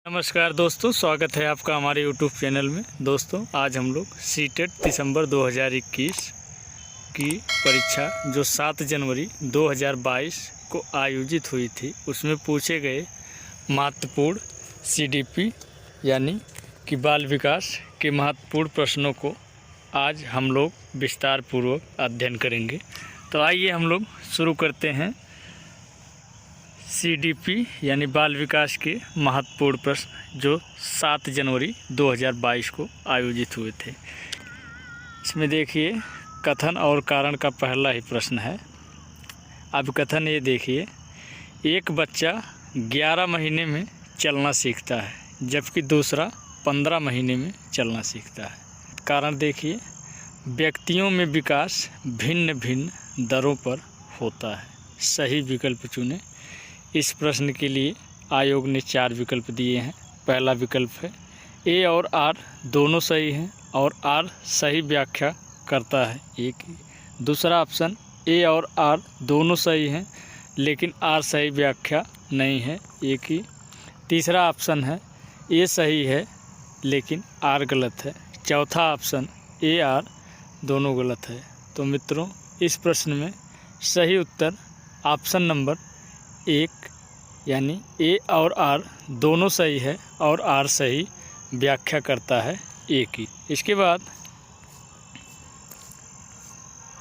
नमस्कार दोस्तों, स्वागत है आपका हमारे YouTube चैनल में। दोस्तों, आज हम लोग सीटेट दिसंबर 2021 की परीक्षा जो 7 जनवरी 2022 को आयोजित हुई थी, उसमें पूछे गए महत्वपूर्ण CDP यानी कि बाल विकास के महत्वपूर्ण प्रश्नों को आज हम लोग विस्तार पूर्वक अध्ययन करेंगे। तो आइए हम लोग शुरू करते हैं CDP यानी बाल विकास के महत्वपूर्ण प्रश्न जो 7 जनवरी 2022 को आयोजित हुए थे। इसमें देखिए, कथन और कारण का पहला ही प्रश्न है। अब कथन ये देखिए, एक बच्चा 11 महीने में चलना सीखता है जबकि दूसरा 15 महीने में चलना सीखता है। कारण देखिए, व्यक्तियों में विकास भिन्न भिन्न दरों पर होता है। सही विकल्प चुनें। इस प्रश्न के लिए आयोग ने 4 विकल्प दिए हैं। पहला विकल्प है A और R दोनों सही हैं और R सही व्याख्या करता है, एक ही। दूसरा ऑप्शन A और R दोनों सही हैं लेकिन R सही व्याख्या नहीं है, एक ही। तीसरा ऑप्शन है A सही है लेकिन R गलत है। चौथा ऑप्शन A R दोनों गलत है। तो मित्रों, इस प्रश्न में सही उत्तर ऑप्शन नंबर 1 यानी A और R दोनों सही है और R सही व्याख्या करता है, एक ही। इसके बाद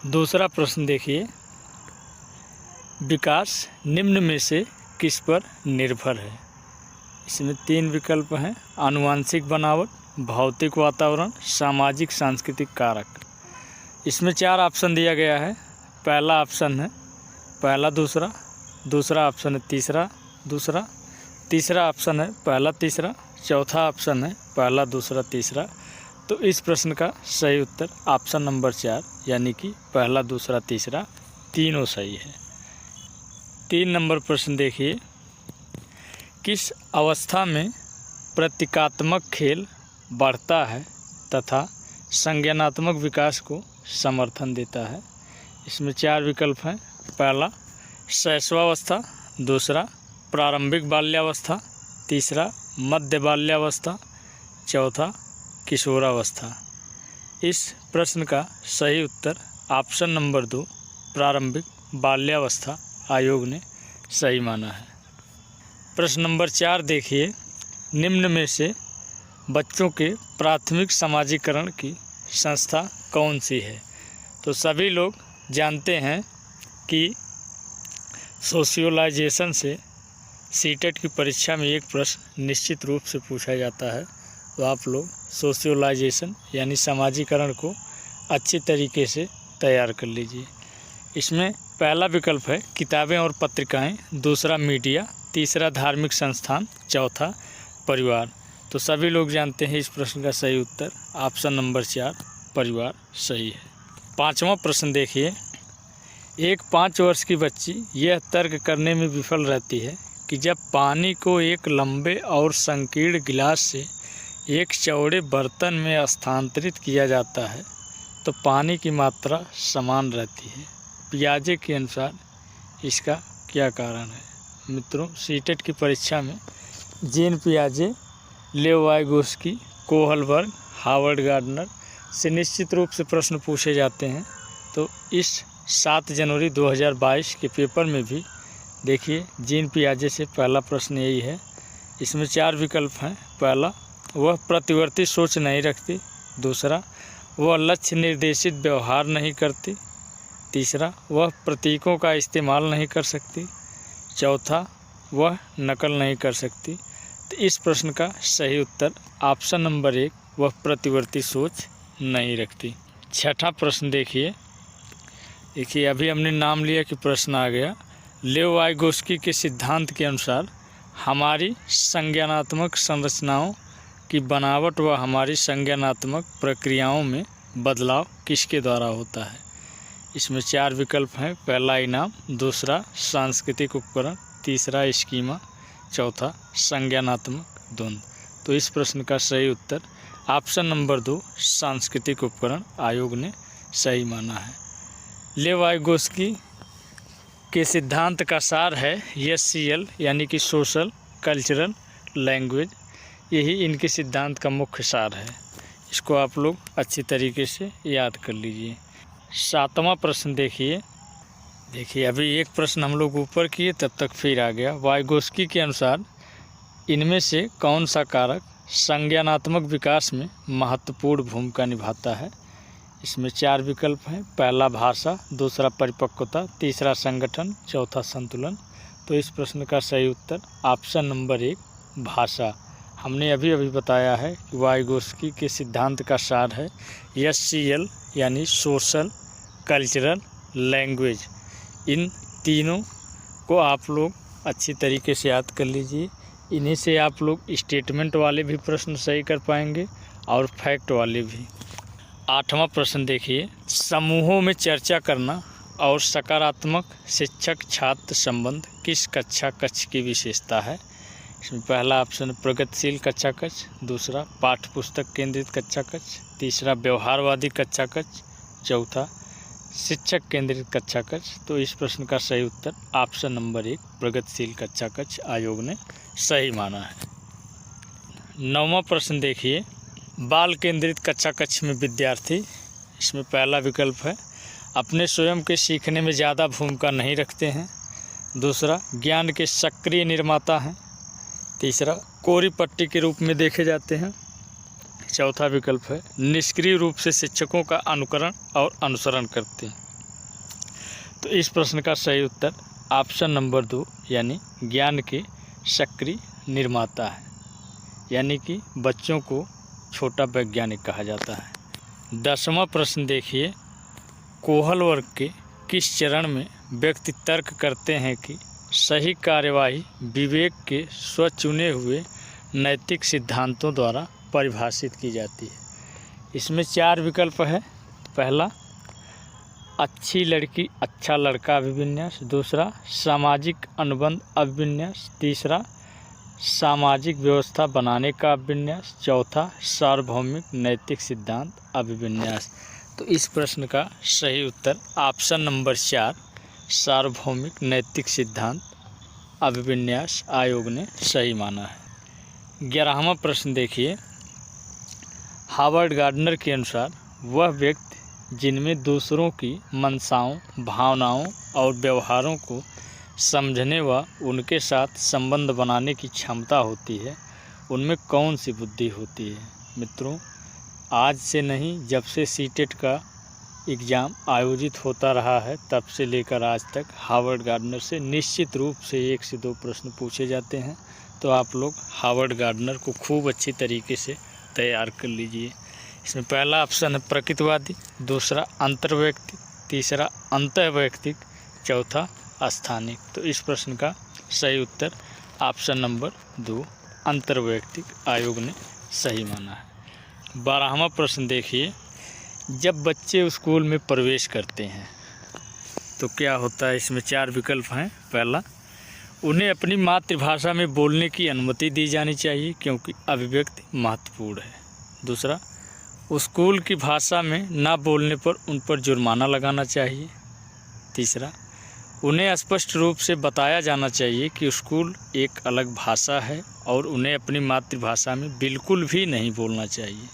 दूसरा प्रश्न देखिए, विकास निम्न में से किस पर निर्भर है। इसमें 3 विकल्प हैं, आनुवंशिक बनावट, भौतिक वातावरण, सामाजिक सांस्कृतिक कारक। इसमें 4 ऑप्शन दिया गया है। पहला ऑप्शन है पहला दूसरा, दूसरा ऑप्शन है तीसरा दूसरा, तीसरा ऑप्शन है पहला तीसरा, चौथा ऑप्शन है पहला दूसरा तीसरा। तो इस प्रश्न का सही उत्तर ऑप्शन नंबर 4 यानी कि पहला दूसरा तीसरा तीनों सही है। 3 नंबर प्रश्न देखिए, किस अवस्था में प्रतीकात्मक खेल बढ़ता है तथा संज्ञानात्मक विकास को समर्थन देता है। इसमें 4 विकल्प हैं। पहला शैशवावस्था, दूसरा प्रारंभिक बाल्यावस्था, तीसरा मध्य बाल्यावस्था, चौथा किशोरावस्था। इस प्रश्न का सही उत्तर ऑप्शन नंबर 2 प्रारंभिक बाल्यावस्था आयोग ने सही माना है। प्रश्न नंबर 4 देखिए, निम्न में से बच्चों के प्राथमिक समाजीकरण की संस्था कौन सी है। तो सभी लोग जानते हैं कि सोशियोलाइजेशन से सीटेट की परीक्षा में एक प्रश्न निश्चित रूप से पूछा जाता है। तो आप लोग सोशियोलाइजेशन यानी समाजीकरण को अच्छी तरीके से तैयार कर लीजिए। इसमें पहला विकल्प है किताबें और पत्रिकाएं, दूसरा मीडिया, तीसरा धार्मिक संस्थान, चौथा परिवार। तो सभी लोग जानते हैं इस प्रश्न का सही उत्तर ऑप्शन नंबर 4 परिवार सही है। 5वां प्रश्न देखिए, एक 5 वर्ष की बच्ची यह तर्क करने में विफल रहती है कि जब पानी को एक लंबे और संकीर्ण गिलास से एक चौड़े बर्तन में स्थानांतरित किया जाता है तो पानी की मात्रा समान रहती है। पियाजे के अनुसार इसका क्या कारण है। मित्रों, सीटेट की परीक्षा में जीन पियाजे, लेव वाइगोस्की, कोहलबर्ग, हावर्ड गार्डनर से निश्चित रूप से प्रश्न पूछे जाते हैं। तो इस 7 जनवरी 2022 के पेपर में भी देखिए, जीन पियाजे से पहला प्रश्न यही है। इसमें 4 विकल्प हैं। पहला, वह प्रतिवर्ती सोच नहीं रखती। दूसरा, वह लक्ष्य निर्देशित व्यवहार नहीं करती। तीसरा, वह प्रतीकों का इस्तेमाल नहीं कर सकती। चौथा, वह नकल नहीं कर सकती। तो इस प्रश्न का सही उत्तर ऑप्शन नंबर 1 वह प्रतिवर्ती सोच नहीं रखती। 6ठा प्रश्न देखिए, अभी हमने नाम लिया कि प्रश्न आ गया। लेव वाइगोस्की के सिद्धांत के अनुसार हमारी संज्ञानात्मक संरचनाओं की बनावट व हमारी संज्ञानात्मक प्रक्रियाओं में बदलाव किसके द्वारा होता है। इसमें 4 विकल्प हैं। पहला इनाम, दूसरा सांस्कृतिक उपकरण, तीसरा स्कीमा, चौथा संज्ञानात्मक द्वंद्व। तो इस प्रश्न का सही उत्तर ऑप्शन नंबर 2 सांस्कृतिक उपकरण आयोग ने सही माना है। लेव वाइगोस्की के सिद्धांत का सार है SCL यानी कि सोशल, कल्चरल, लैंग्वेज। यही इनके सिद्धांत का मुख्य सार है। इसको आप लोग अच्छी तरीके से याद कर लीजिए। 7वां प्रश्न देखिए अभी एक प्रश्न हम लोग ऊपर किए तब तक फिर आ गया। वाइगोस्की के अनुसार इनमें से कौन सा कारक संज्ञानात्मक विकास में महत्वपूर्ण भूमिका निभाता है? इसमें 4 विकल्प हैं। पहला भाषा, दूसरा परिपक्वता, तीसरा संगठन, चौथा संतुलन। तो इस प्रश्न का सही उत्तर ऑप्शन नंबर 1 भाषा। हमने अभी बताया है कि वाइगोस्की के सिद्धांत का सार है SCL यानी सोशल, कल्चरल, लैंग्वेज। इन तीनों को आप लोग अच्छी तरीके से याद कर लीजिए। इन्हीं से आप लोग स्टेटमेंट वाले भी प्रश्न सही कर पाएंगे और फैक्ट वाले भी। 8वां प्रश्न देखिए, समूहों में चर्चा करना और सकारात्मक शिक्षक छात्र संबंध किस कक्ष की विशेषता है? इसमें पहला ऑप्शन प्रगतिशील कक्षा कक्ष, दूसरा पाठ्य पुस्तक केंद्रित कक्षा कक्ष, तीसरा व्यवहारवादी कक्षा कक्ष, चौथा शिक्षक केंद्रित कक्षा कक्ष। तो इस प्रश्न का सही उत्तर ऑप्शन नंबर 1 प्रगतिशील कक्षा कक्ष आयोग ने सही माना है। 9वां प्रश्न देखिए, बाल केंद्रित कक्षा कक्ष में विद्यार्थी। इसमें पहला विकल्प है अपने स्वयं के सीखने में ज़्यादा भूमिका नहीं रखते हैं, दूसरा ज्ञान के सक्रिय निर्माता हैं, तीसरा कोरी पट्टी के रूप में देखे जाते हैं, चौथा विकल्प है निष्क्रिय रूप से शिक्षकों का अनुकरण और अनुसरण करते हैं। तो इस प्रश्न का सही उत्तर ऑप्शन नंबर 2 यानी ज्ञान के सक्रिय निर्माता है, यानी कि बच्चों को छोटा वैज्ञानिक कहा जाता है। 10वां प्रश्न देखिए, कोहल वर्ग के किस चरण में व्यक्ति तर्क करते हैं कि सही कार्यवाही विवेक के स्वचुने हुए नैतिक सिद्धांतों द्वारा परिभाषित की जाती है? इसमें 4 विकल्प है। पहला अच्छी लड़की अच्छा लड़का अभिविन्यास, दूसरा सामाजिक अनुबंध अभिविन्यास, तीसरा सामाजिक व्यवस्था बनाने का अभिविन्यास, चौथा सार्वभौमिक नैतिक सिद्धांत अभिविन्यास। तो इस प्रश्न का सही उत्तर ऑप्शन नंबर 4 सार्वभौमिक नैतिक सिद्धांत अभिविन्यास आयोग ने सही माना है। 11वां प्रश्न देखिए, हावर्ड गार्डनर के अनुसार वह व्यक्ति जिनमें दूसरों की मंशाओं, भावनाओं और व्यवहारों को समझने व उनके साथ संबंध बनाने की क्षमता होती है, उनमें कौन सी बुद्धि होती है? मित्रों, आज से नहीं, जब से सीटेट का एग्ज़ाम आयोजित होता रहा है तब से लेकर आज तक हावर्ड गार्डनर से निश्चित रूप से 1 से 2 प्रश्न पूछे जाते हैं। तो आप लोग हावर्ड गार्डनर को खूब अच्छी तरीके से तैयार कर लीजिए। इसमें पहला ऑप्शन है प्रकृतिवादी, दूसरा अंतर्वैयक्तिक, तीसरा अंतर्वैयक्तिक, चौथा स्थानिक। तो इस प्रश्न का सही उत्तर ऑप्शन नंबर 2 अंतर्वैयक्तिक आयोग ने सही माना है। 12वां प्रश्न देखिए, जब बच्चे स्कूल में प्रवेश करते हैं तो क्या होता है? इसमें 4 विकल्प हैं। पहला, उन्हें अपनी मातृभाषा में बोलने की अनुमति दी जानी चाहिए क्योंकि अभिव्यक्ति महत्वपूर्ण है। दूसरा, स्कूल की भाषा में ना बोलने पर उन पर जुर्माना लगाना चाहिए। तीसरा, उन्हें स्पष्ट रूप से बताया जाना चाहिए कि स्कूल एक अलग भाषा है और उन्हें अपनी मातृभाषा में बिल्कुल भी नहीं बोलना चाहिए।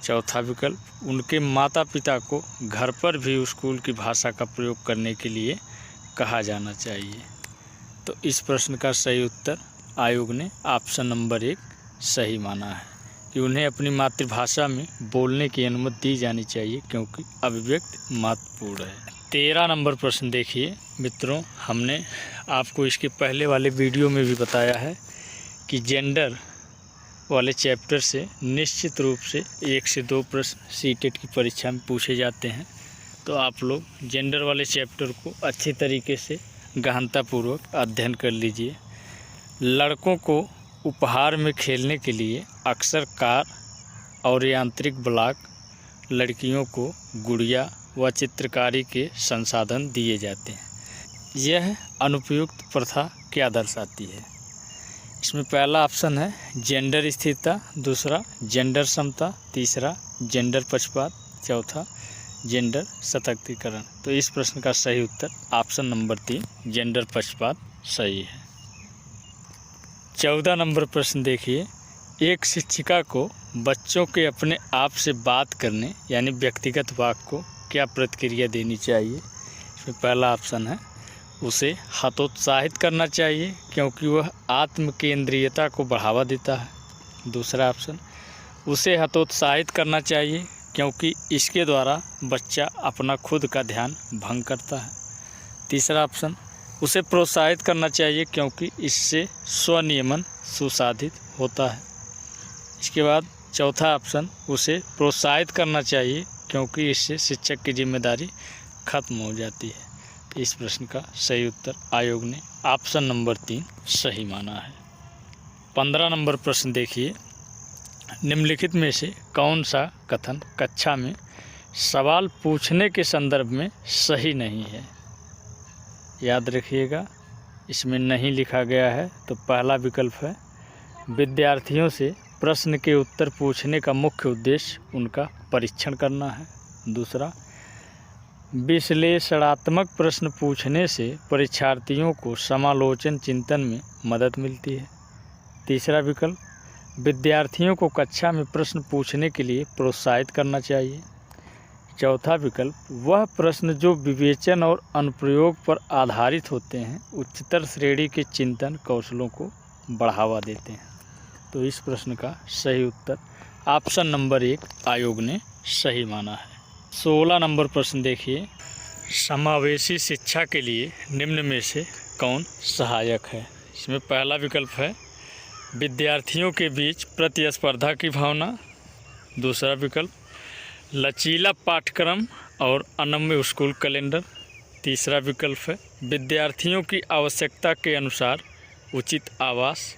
चौथा विकल्प, उनके माता पिता को घर पर भी स्कूल की भाषा का प्रयोग करने के लिए कहा जाना चाहिए। तो इस प्रश्न का सही उत्तर आयोग ने ऑप्शन नंबर 1 सही माना है कि उन्हें अपनी मातृभाषा में बोलने की अनुमति दी जानी चाहिए क्योंकि अभिव्यक्ति महत्वपूर्ण है। 13 नंबर प्रश्न देखिए मित्रों, हमने आपको इसके पहले वाले वीडियो में भी बताया है कि जेंडर वाले चैप्टर से निश्चित रूप से 1 से 2 प्रश्न सीटेट की परीक्षा में पूछे जाते हैं। तो आप लोग जेंडर वाले चैप्टर को अच्छी तरीके से गहनतापूर्वक अध्ययन कर लीजिए। लड़कों को उपहार में खेलने के लिए अक्सर कार और यांत्रिक ब्लॉक, लड़कियों को गुड़िया व चित्रकारी के संसाधन दिए जाते हैं। यह अनुपयुक्त प्रथा क्या दर्शाती है? इसमें पहला ऑप्शन है जेंडर स्थिरता, दूसरा जेंडर समता, तीसरा जेंडर पक्षपात, चौथा जेंडर सशक्तिकरण। तो इस प्रश्न का सही उत्तर ऑप्शन नंबर 3 जेंडर पक्षपात सही है। 14 नंबर प्रश्न देखिए, एक शिक्षिका को बच्चों के अपने आप से बात करने यानी व्यक्तिगत वाक्य को क्या प्रतिक्रिया देनी चाहिए? इसमें पहला ऑप्शन है उसे हतोत्साहित करना चाहिए क्योंकि वह आत्म केंद्रीयता को बढ़ावा देता है। दूसरा ऑप्शन, उसे हतोत्साहित करना चाहिए क्योंकि इसके द्वारा बच्चा अपना खुद का ध्यान भंग करता है। तीसरा ऑप्शन, उसे प्रोत्साहित करना चाहिए क्योंकि इससे स्वनियमन सुसाधित होता है। इसके बाद चौथा ऑप्शन, उसे प्रोत्साहित करना चाहिए क्योंकि इससे शिक्षक की जिम्मेदारी खत्म हो जाती है। इस प्रश्न का सही उत्तर आयोग ने ऑप्शन नंबर 3 सही माना है। 15 नंबर प्रश्न देखिए, निम्नलिखित में से कौन सा कथन कक्षा में सवाल पूछने के संदर्भ में सही नहीं है? याद रखिएगा, इसमें नहीं लिखा गया है। तो पहला विकल्प है विद्यार्थियों से प्रश्न के उत्तर पूछने का मुख्य उद्देश्य उनका परीक्षण करना है। दूसरा, विश्लेषणात्मक प्रश्न पूछने से परीक्षार्थियों को समालोचन चिंतन में मदद मिलती है। तीसरा विकल्प, विद्यार्थियों को कक्षा में प्रश्न पूछने के लिए प्रोत्साहित करना चाहिए। चौथा विकल्प, वह प्रश्न जो विवेचन और अनुप्रयोग पर आधारित होते हैं उच्चतर श्रेणी के चिंतन कौशलों को बढ़ावा देते हैं। तो इस प्रश्न का सही उत्तर ऑप्शन नंबर 1 आयोग ने सही माना है। 16 नंबर प्रश्न देखिए, समावेशी शिक्षा के लिए निम्न में से कौन सहायक है? इसमें पहला विकल्प है विद्यार्थियों के बीच प्रतिस्पर्धा की भावना। दूसरा विकल्प, लचीला पाठ्यक्रम और अनम्य स्कूल कैलेंडर। तीसरा विकल्प है विद्यार्थियों की आवश्यकता के अनुसार उचित आवास।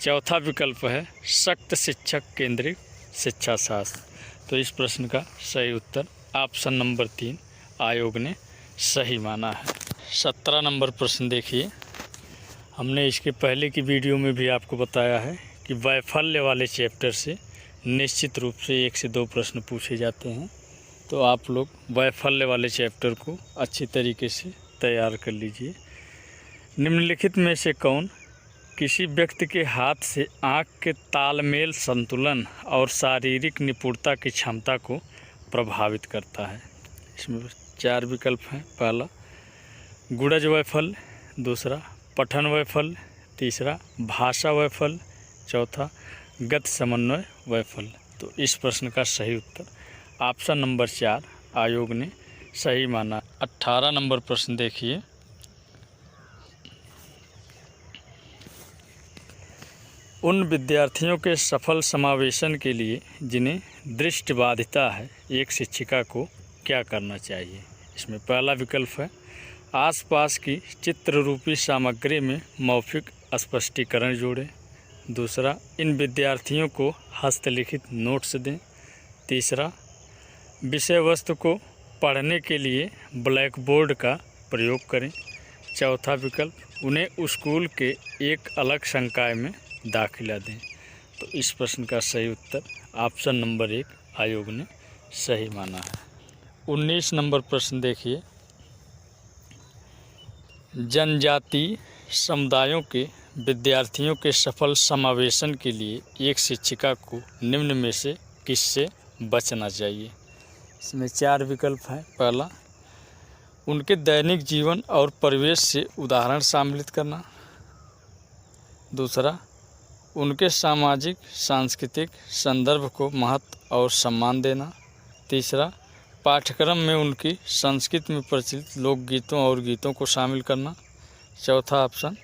चौथा विकल्प है सख्त शिक्षक केंद्रित शिक्षा शास्त्र। तो इस प्रश्न का सही उत्तर ऑप्शन नंबर 3 आयोग ने सही माना है। 17 नंबर प्रश्न देखिए, हमने इसके पहले की वीडियो में भी आपको बताया है कि वैफल्य वाले चैप्टर से निश्चित रूप से 1 से 2 प्रश्न पूछे जाते हैं। तो आप लोग वैफल्य वाले चैप्टर को अच्छी तरीके से तैयार कर लीजिए। निम्नलिखित में से कौन किसी व्यक्ति के हाथ से आँख के तालमेल, संतुलन और शारीरिक निपुणता की क्षमता को प्रभावित करता है? इसमें 4 विकल्प हैं। पहला, गुणज वैफल्य। दूसरा, पठन वैफल्य। तीसरा, भाषा वैफल्य। चौथा, गति समन्वय वैफल्य। तो इस प्रश्न का सही उत्तर ऑप्शन नंबर 4 आयोग ने सही माना। 18 नंबर प्रश्न देखिए, उन विद्यार्थियों के सफल समावेशन के लिए जिन्हें दृष्टिबाधिता है एक शिक्षिका को क्या करना चाहिए? इसमें पहला विकल्प है आसपास की चित्र रूपी सामग्री में मौखिक स्पष्टीकरण जोड़ें। दूसरा, इन विद्यार्थियों को हस्तलिखित नोट्स दें। तीसरा, विषय वस्तु को पढ़ने के लिए ब्लैक बोर्ड का प्रयोग करें। चौथा विकल्प, उन्हें स्कूल के एक अलग संकाय में दाखिला दें। तो इस प्रश्न का सही उत्तर ऑप्शन नंबर 1 आयोग ने सही माना है। 19 नंबर प्रश्न देखिए, जनजातीय समुदायों के विद्यार्थियों के सफल समावेशन के लिए एक शिक्षिका को निम्न में से किससे बचना चाहिए? इसमें 4 विकल्प हैं। पहला, उनके दैनिक जीवन और परिवेश से उदाहरण सम्मिलित करना। दूसरा, उनके सामाजिक सांस्कृतिक संदर्भ को महत्व और सम्मान देना। तीसरा, पाठ्यक्रम में उनकी संस्कृति में प्रचलित लोकगीतों और गीतों को शामिल करना। चौथा ऑप्शन,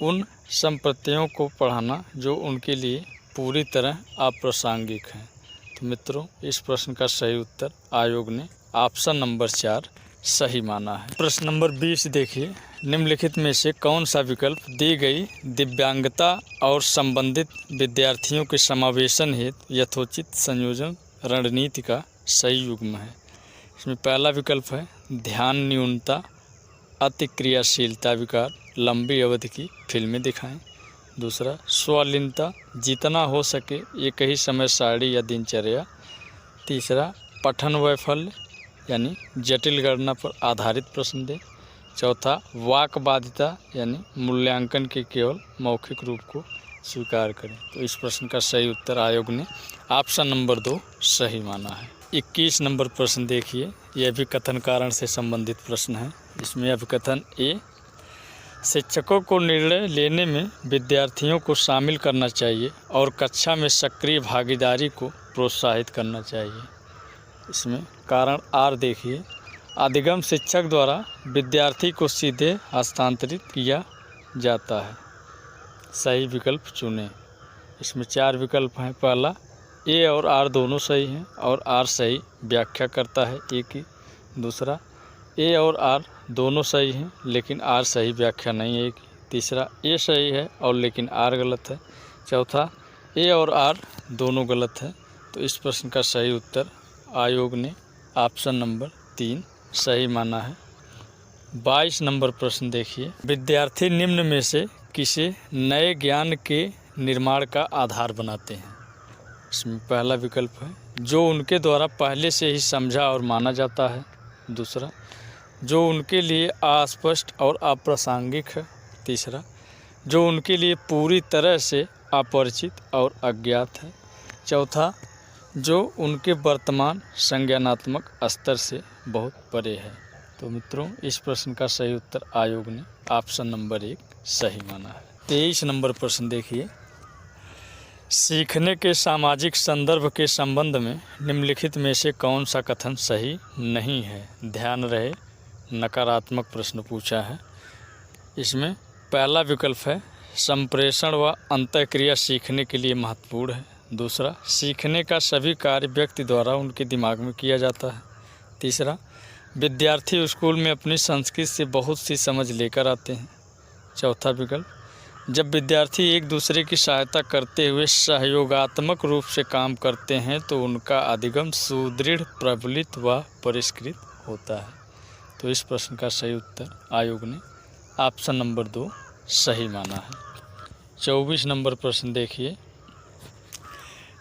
उन संप्रदायों को पढ़ाना जो उनके लिए पूरी तरह अप्रासंगिक हैं। तो मित्रों, इस प्रश्न का सही उत्तर आयोग ने ऑप्शन नंबर 4 सही माना है। प्रश्न नंबर 20 देखिए, निम्नलिखित में से कौन सा विकल्प दी गई दिव्यांगता और संबंधित विद्यार्थियों के समावेशन हेतु यथोचित संयोजन रणनीति का सही युग्म है? इसमें पहला विकल्प है ध्यान न्यूनता, अति क्रियाशीलता विकार, लंबी अवधि की फिल्में दिखाएं। दूसरा, स्वलीनता, जितना हो सके एक ही समय सारणी या दिनचर्या। तीसरा, पठन वैफल्य यानी जटिल गणना पर आधारित प्रश्न दें। चौथा, वाक बाधिता यानी मूल्यांकन के केवल मौखिक रूप को स्वीकार करें। तो इस प्रश्न का सही उत्तर आयोग ने ऑप्शन नंबर 2 सही माना है। 21 नंबर प्रश्न देखिए, यह भी कथन कारण से संबंधित प्रश्न है। इसमें अभिकथन ए, शिक्षकों को निर्णय लेने में विद्यार्थियों को शामिल करना चाहिए और कक्षा में सक्रिय भागीदारी को प्रोत्साहित करना चाहिए। इसमें कारण आर देखिए, अधिगम शिक्षक द्वारा विद्यार्थी को सीधे हस्तांतरित किया जाता है। सही विकल्प चुनें। इसमें 4 विकल्प हैं। पहला, ए और आर दोनों सही हैं और आर सही व्याख्या करता है ए की। दूसरा, ए और आर दोनों सही हैं लेकिन आर सही व्याख्या नहीं है ए की। तीसरा, ए सही है और लेकिन आर गलत है। चौथा, ए और आर दोनों गलत है। तो इस प्रश्न का सही उत्तर आयोग ने ऑप्शन नंबर 3 सही माना है। 22 नंबर प्रश्न देखिए, विद्यार्थी निम्न में से किसे नए ज्ञान के निर्माण का आधार बनाते हैं। इसमें पहला विकल्प है, जो उनके द्वारा पहले से ही समझा और माना जाता है। दूसरा, जो उनके लिए अस्पष्ट और अप्रासंगिक है। तीसरा, जो उनके लिए पूरी तरह से अपरिचित और अज्ञात है। चौथा, जो उनके वर्तमान संज्ञानात्मक स्तर से बहुत परे है। तो मित्रों, इस प्रश्न का सही उत्तर आयोग ने ऑप्शन नंबर 1 सही माना है। 23 नंबर प्रश्न देखिए, सीखने के सामाजिक संदर्भ के संबंध में निम्नलिखित में से कौन सा कथन सही नहीं है। ध्यान रहे, नकारात्मक प्रश्न पूछा है। इसमें पहला विकल्प है, संप्रेषण व अंतःक्रिया सीखने के लिए महत्वपूर्ण है। दूसरा, सीखने का सभी कार्य व्यक्ति द्वारा उनके दिमाग में किया जाता है। तीसरा, विद्यार्थी स्कूल में अपनी संस्कृति से बहुत सी समझ लेकर आते हैं। चौथा विकल्प, जब विद्यार्थी एक दूसरे की सहायता करते हुए सहयोगात्मक रूप से काम करते हैं तो उनका अधिगम सुदृढ़, प्रबलित व परिष्कृत होता है। तो इस प्रश्न का सही उत्तर आयोग ने ऑप्शन नंबर 2 सही माना है। 24 नंबर प्रश्न देखिए,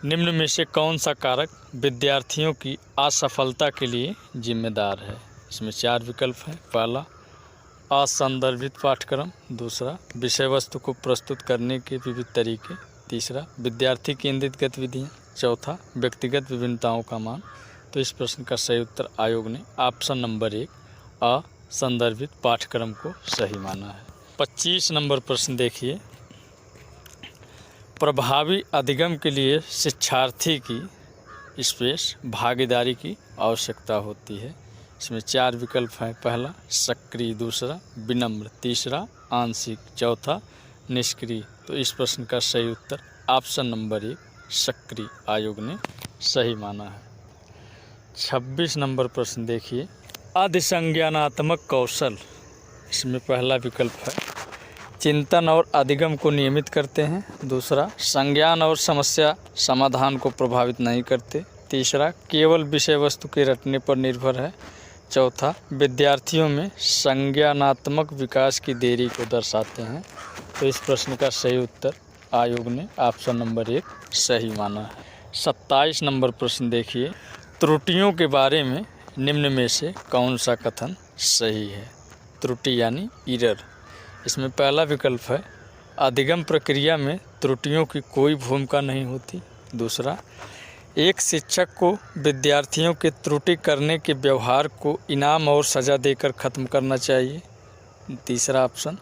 निम्न में से कौन सा कारक विद्यार्थियों की असफलता के लिए जिम्मेदार है। इसमें 4 विकल्प हैं। पहला, असंदर्भित पाठ्यक्रम। दूसरा, विषय वस्तु को प्रस्तुत करने के विविध तरीके। तीसरा, विद्यार्थी केंद्रित गतिविधियाँ। चौथा, व्यक्तिगत विभिन्नताओं का मान। तो इस प्रश्न का सही उत्तर आयोग ने ऑप्शन नंबर 1 असंदर्भित पाठ्यक्रम को सही माना है। 25 नंबर प्रश्न देखिए, प्रभावी अधिगम के लिए शिक्षार्थी की स्पेस भागीदारी की आवश्यकता होती है। इसमें 4 विकल्प हैं। पहला, सक्रिय। दूसरा, विनम्र। तीसरा, आंशिक। चौथा, निष्क्रिय। तो इस प्रश्न का सही उत्तर ऑप्शन नंबर 1 सक्रिय आयोग ने सही माना है। 26 नंबर प्रश्न देखिए, अधिसंज्ञानात्मक कौशल। इसमें पहला विकल्प है, चिंतन और अधिगम को नियमित करते हैं। दूसरा, संज्ञान और समस्या समाधान को प्रभावित नहीं करते। तीसरा, केवल विषय वस्तु के रटने पर निर्भर है। चौथा, विद्यार्थियों में संज्ञानात्मक विकास की देरी को दर्शाते हैं। तो इस प्रश्न का सही उत्तर आयोग ने ऑप्शन नंबर 1 सही माना है। 27 नंबर प्रश्न देखिए, त्रुटियों के बारे में निम्न में से कौन सा कथन सही है। त्रुटि यानी ईरर। इसमें पहला विकल्प है, अधिगम प्रक्रिया में त्रुटियों की कोई भूमिका नहीं होती। दूसरा, एक शिक्षक को विद्यार्थियों के त्रुटि करने के व्यवहार को इनाम और सज़ा देकर ख़त्म करना चाहिए। तीसरा ऑप्शन,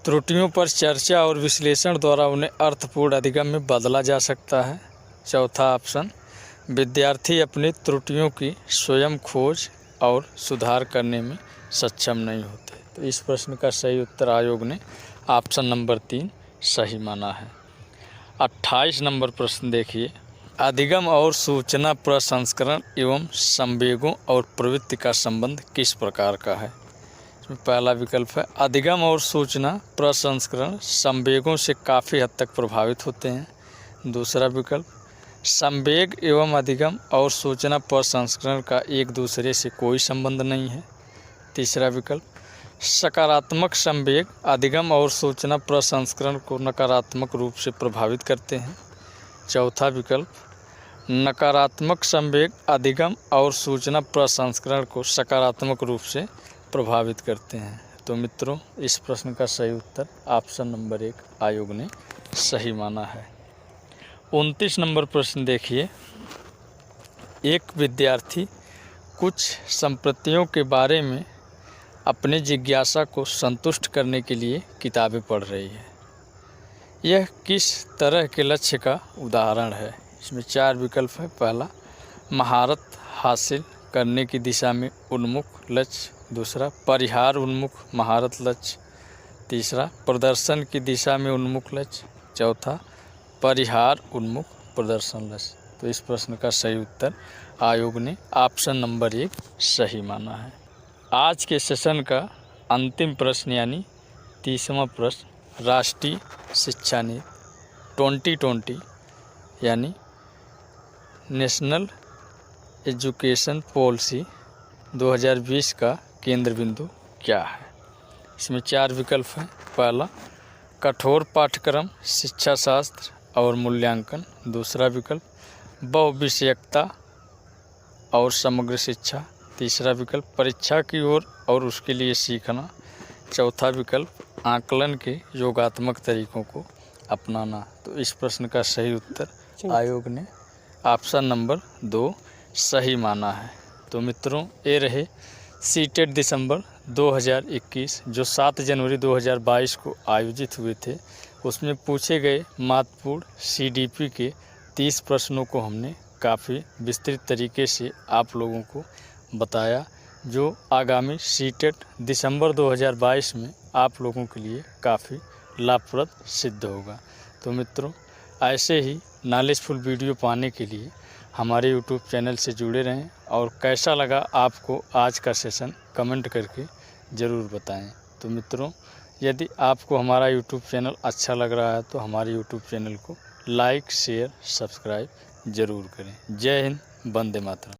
त्रुटियों पर चर्चा और विश्लेषण द्वारा उन्हें अर्थपूर्ण अधिगम में बदला जा सकता है। चौथा ऑप्शन, विद्यार्थी अपनी त्रुटियों की स्वयं खोज और सुधार करने में सक्षम नहीं होते। तो इस प्रश्न का सही उत्तर आयोग ने ऑप्शन नंबर 3 सही माना है। 28 नंबर प्रश्न देखिए, अधिगम और सूचना प्रसंस्करण एवं संवेगों और प्रवृत्ति का संबंध किस प्रकार का है। इसमें पहला विकल्प है, अधिगम और सूचना प्रसंस्करण संवेगों से काफ़ी हद तक प्रभावित होते हैं। दूसरा विकल्प, संवेग एवं अधिगम और सूचना प्रसंस्करण का एक दूसरे से कोई संबंध नहीं है। तीसरा विकल्प, सकारात्मक संवेग अधिगम और सूचना प्रसंस्करण को नकारात्मक रूप से प्रभावित करते हैं। चौथा विकल्प, नकारात्मक संवेग अधिगम और सूचना प्रसंस्करण को सकारात्मक रूप से प्रभावित करते हैं। तो मित्रों, इस प्रश्न का सही उत्तर ऑप्शन नंबर 1 आयोग ने सही माना है। 29 नंबर प्रश्न देखिए, एक विद्यार्थी कुछ संपत्तियों के बारे में अपने जिज्ञासा को संतुष्ट करने के लिए किताबें पढ़ रही है। यह किस तरह के लक्ष्य का उदाहरण है? इसमें 4 विकल्प है। पहला, महारत हासिल करने की दिशा में उन्मुख लक्ष्य। दूसरा, परिहार उन्मुख महारत लक्ष्य। तीसरा, प्रदर्शन की दिशा में उन्मुख लक्ष्य। चौथा, परिहार उन्मुख प्रदर्शन लक्ष्य। तो इस प्रश्न का सही उत्तर आयोग ने ऑप्शन नंबर 1 सही माना है। आज के सेशन का अंतिम प्रश्न यानी 30वां प्रश्न, राष्ट्रीय शिक्षा नीति 2020 यानी नेशनल एजुकेशन पॉलिसी 2020 का केंद्र बिंदु क्या है? इसमें 4 विकल्प हैं। पहला, कठोर पाठ्यक्रम, शिक्षा शास्त्र और मूल्यांकन। दूसरा विकल्प, बहुविषयकता और समग्र शिक्षा। तीसरा विकल्प, परीक्षा की ओर और उसके लिए सीखना। चौथा विकल्प, आकलन के योगात्मक तरीकों को अपनाना। तो इस प्रश्न का सही उत्तर आयोग ने ऑप्शन नंबर 2 सही माना है। तो मित्रों, ये रहे सीटेट दिसंबर 2021 जो 7 जनवरी 2022 को आयोजित हुए थे। उसमें पूछे गए महत्वपूर्ण CDP के 30 प्रश्नों को हमने काफ़ी विस्तृत तरीके से आप लोगों को बताया, जो आगामी सीटेट दिसंबर 2022 में आप लोगों के लिए काफ़ी लाभप्रद सिद्ध होगा। तो मित्रों, ऐसे ही नॉलेजफुल वीडियो पाने के लिए हमारे यूट्यूब चैनल से जुड़े रहें और कैसा लगा आपको आज का सेशन कमेंट करके ज़रूर बताएं। तो मित्रों, यदि आपको हमारा यूट्यूब चैनल अच्छा लग रहा है तो हमारे यूट्यूब चैनल को लाइक, शेयर, सब्सक्राइब ज़रूर करें। जय हिंद, वंदे मातरम।